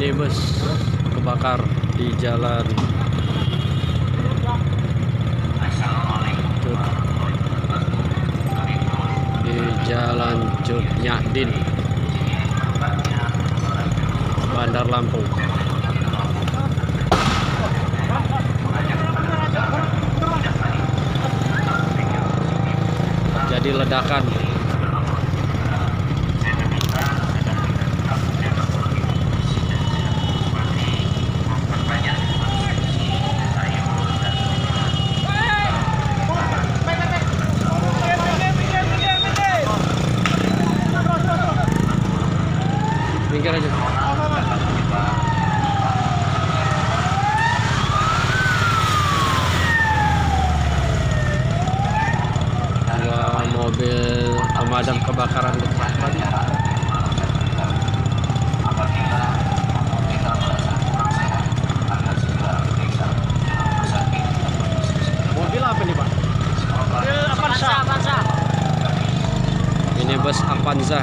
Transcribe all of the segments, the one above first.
Minibus kebakar di jalan Cut Nyadin, Bandar Lampung. Jadi ledakan. Minggir aja. Ada mobil pemadam kebakaran depan. Mobil apa nih, Pak? Mobil Avanza. Minibus Avanza.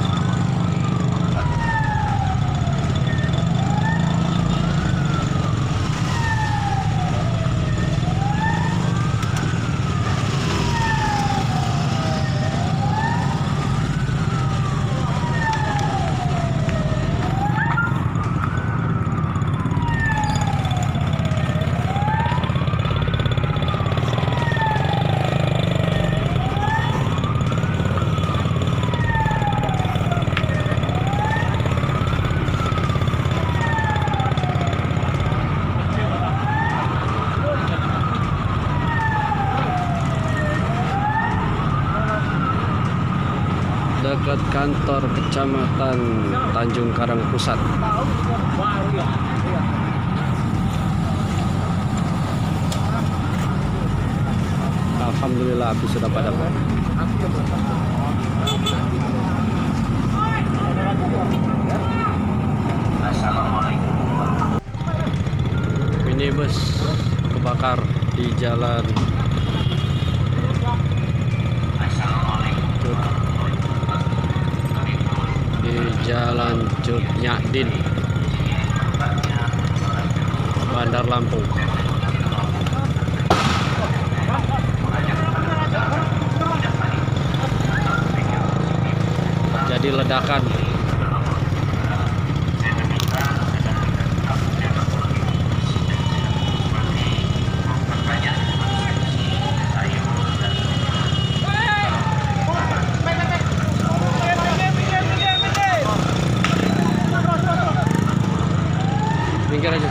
Dekat kantor kecamatan Tanjung Karang Pusat. Alhamdulillah api sudah padam. Minibus kebakar di jalan Cut Nyadin, Bandar Lampung. Jadi ledakan. Minggir aja.